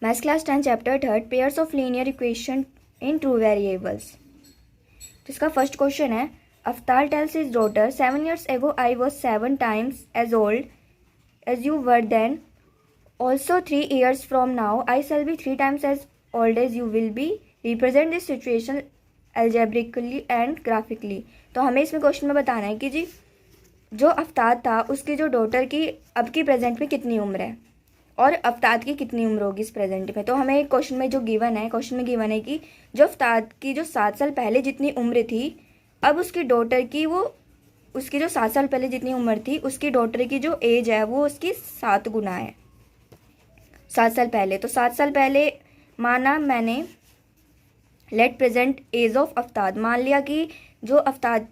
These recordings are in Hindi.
Maths class 10 chapter 3 pairs of linear equation in two variables. तो इसका फर्स्ट क्वेश्चन है, Aftab tells his daughter 7 years ago I was 7 times as old as you were then. Also 3 years from now I shall be 3 times as old as you will be. Represent this situation algebraically and graphically. तो हमें इसमें क्वेश्चन में बताना है कि जी जो अफ्तार था उसकी जो डॉटर की अब की प्रेजेंट में कितनी उम्र है और अफ्तार की कितनी उम्र होगी इस प्रेजेंट में। तो हमें क्वेश्चन में जो गिवन है, क्वेश्चन में गिवन है कि जो अफ्तार की जो 7 साल पहले जितनी उम्र थी, अब उसकी डॉटर की वो उसकी जो 7 साल पहले जितनी उम्र थी उसकी डॉटर की जो एज है वो उसकी 7 गुना है 7 साल पहले। तो 7 साल पहले माना मैंने, लेट प्रेजेंट एज ऑफ अफ्तार, मान लिया कि जो अफ्तार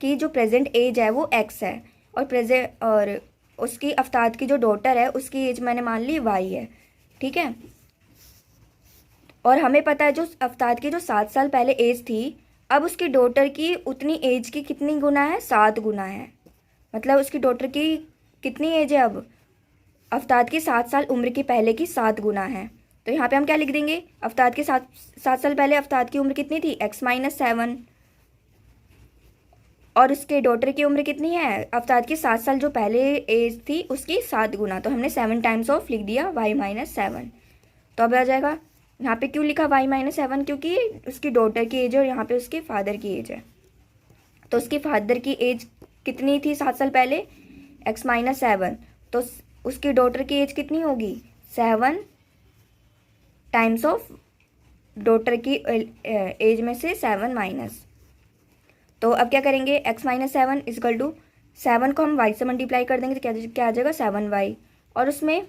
की जो प्रेजेंट एज है वो एक्स है और उसकी अफ्तार की जो डॉटर है उसकी एज मैंने मान ली वाई है, ठीक है। और हमें पता है जो अफ्तार की जो 7 साल पहले एज थी, अब उसकी डॉटर की उतनी एज की कितनी गुना है, 7 गुना है। मतलब उसकी डॉटर की कितनी एज है अब, अफ्तार की 7 साल उम्र की पहले की 7 गुना है। तो यहाँ पे हम क्या लिख देंगे, अफ्तार के 7 साल पहले अफ्तार की उम्र कितनी थी, x-7, और उसके डॉटर की उम्र कितनी है, अफ्तार की 7 साल जो पहले एज थी उसकी 7 गुना। तो हमने 7 टाइम्स ऑफ लिख दिया y-7। तो अब आ जाएगा, यहाँ पे क्यों लिखा y-7, क्योंकि उसकी डॉटर की एज है और यहाँ पे उसके फादर की एज है। तो उसके फादर की एज कितनी थी 7 साल पहले, x-7, तो उसकी डॉटर की एज कितनी होगी, 7 टाइम्स ऑफ डॉटर की एज में से 7 माइनस। तो अब क्या करेंगे, x-7 इजकल टू 7 को हम y से मल्टीप्लाई कर देंगे तो क्या आ जाएगा 7y, और उसमें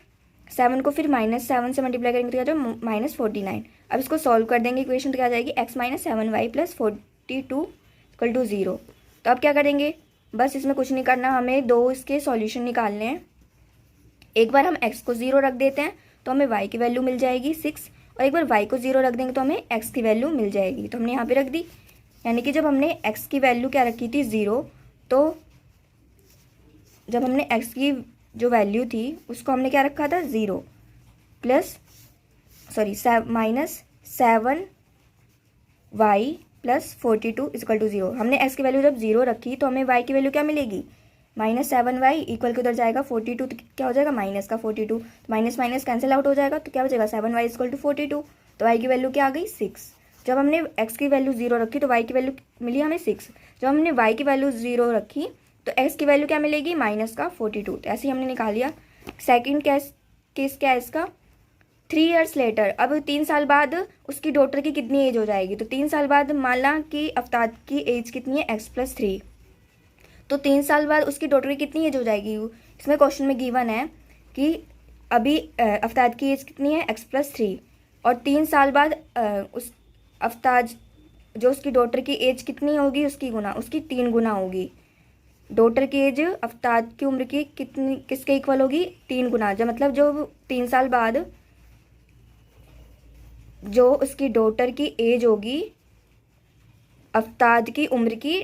7 को फिर -7 से मल्टीप्लाई करेंगे तो क्या आ जाएगा -49। अब इसको सॉल्व कर देंगे इक्वेशन, तो क्या आ जाएगी x-7y + 42 इक्वल टू 0। तो अब क्या करेंगे, बस इसमें कुछ नहीं करना, हमें दो इसके सॉल्यूशन निकालने हैं। एक बार हम x को 0 रख देते हैं तो हमें y की वैल्यू मिल जाएगी 6, और एक बार y को 0 रख देंगे तो हमें x की वैल्यू मिल जाएगी। तो हमने यहाँ पे रख दी, यानी कि जब हमने x की वैल्यू क्या रखी थी 0, तो जब हमने x की जो वैल्यू थी उसको हमने क्या रखा था 0 -7y + 42 इक्वल टू 0। हमने x की वैल्यू जब 0 रखी तो हमें y की वैल्यू क्या मिलेगी, -7y इक्वल के उधर जाएगा 42, तो क्या हो जाएगा माइनस का 42, माइनस माइनस कैंसिल आउट हो जाएगा, तो क्या हो जाएगा 7y = 42। तो y की वैल्यू क्या आ गई 6। जब हमने x की वैल्यू 0 रखी तो y की वैल्यू मिली हमें 6। जब हमने y की वैल्यू 0 रखी तो x की वैल्यू क्या मिलेगी -42। तो ऐसे ही हमने निकाल लिया। सेकंड केस क्या है इसका, 3 years लेटर, अब 3 साल बाद उसकी डॉटर की कितनी एज हो जाएगी। तो 3 साल बाद मान ला कि अफ्तार की एज कितनी है x+3, तो 3 साल बाद उसकी डॉटर की कितनी एज हो जाएगी। इसमें क्वेश्चन में गिवन है कि अभी अफ्तार की एज कितनी है x+3, और 3 साल बाद उस अफ्तार जो उसकी डॉटर की एज कितनी होगी, उसकी 3 गुना होगी। डॉटर की एज अफ्तार की उम्र की कितनी किसके इक्वल होगी, 3 गुना। जो मतलब जो 3 साल बाद जो उसकी डॉटर की एज होगी अफ्तार की उम्र की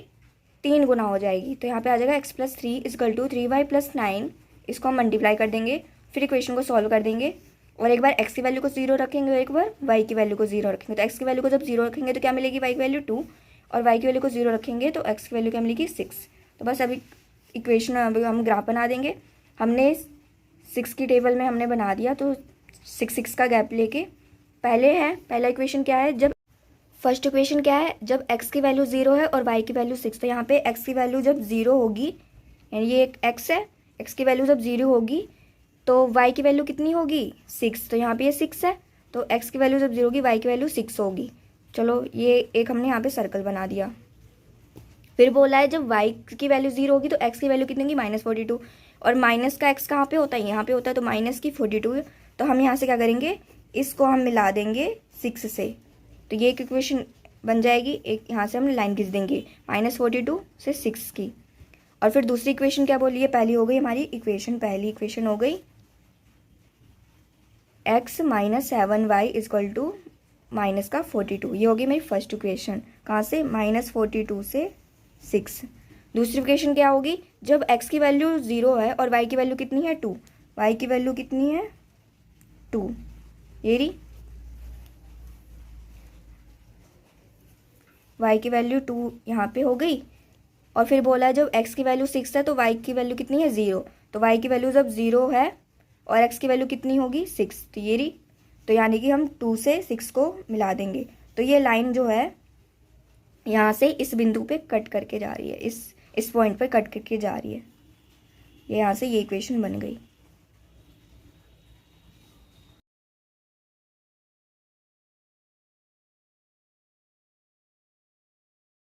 3 गुना हो जाएगी। तो यहाँ पे आ जाएगा x+3 इक्वल टू 3y + 9। इसको हम मल्टीप्लाई कर देंगे, फिर इक्वेशन को सॉल्व कर देंगे, और एक बार x की वैल्यू को 0 रखेंगे और एक बार y की वैल्यू को 0 रखेंगे। तो x की वैल्यू को जब 0 रखेंगे तो क्या मिलेगी, y की वैल्यू 2, और y की वैल्यू को 0 रखेंगे तो x की वैल्यू क्या मिलेगी 6। तो बस अभी इक्वेशन अभी हम ग्राफ बना देंगे। हमने 6 की टेबल में हमने बना दिया, तो 6 का गैप लेके पहला इक्वेशन क्या है, जब फर्स्ट इक्वेशन क्या है, जब x की वैल्यू 0 है और y की वैल्यू 6। तो यहाँ पे x की वैल्यू जब 0 होगी, यानी ये एक x है, x की वैल्यू जब 0 होगी तो y की वैल्यू कितनी होगी 6। तो यहाँ पे ये 6 है, तो x की वैल्यू जब 0 होगी y की वैल्यू 6 होगी। चलो ये एक हमने यहाँ पे सर्कल बना दिया। फिर बोला है जब y की वैल्यू 0 होगी तो x की वैल्यू कितनी होगी -42, और माइनस का x कहाँ पे होता है, यहाँ पे होता है, तो माइनस की 42। तो हम यहाँ से क्या करेंगे, इसको हम मिला देंगे 6 से, तो ये एक इक्वेशन बन जाएगी। एक यहाँ से हम लाइन खींच देंगे -42 से 6 की। और फिर दूसरी इक्वेशन क्या बोली है, पहली हो गई हमारी पहली इक्वेशन हो गई x-7y इक्वल टू -42। ये होगी मेरी फर्स्ट इक्वेशन, कहाँ से -42 से 6। दूसरी इक्वेशन क्या होगी, जब x की वैल्यू 0 है और y की वैल्यू कितनी है 2, y की वैल्यू कितनी है 2, ये रही, y की वैल्यू 2 यहाँ पे हो गई, और फिर बोला है जब x की वैल्यू 6 है तो y की वैल्यू कितनी है 0, तो y की वैल्यू जब 0 है और x की वैल्यू कितनी होगी 6, तो ये रही। तो यानी कि हम 2 से 6 को मिला देंगे, तो ये लाइन जो है यहाँ से इस बिंदु पे कट करके जा रही है, इस पॉइंट पे कट करके जा रही है, ये यहाँ से ये इक्वेशन बन गई।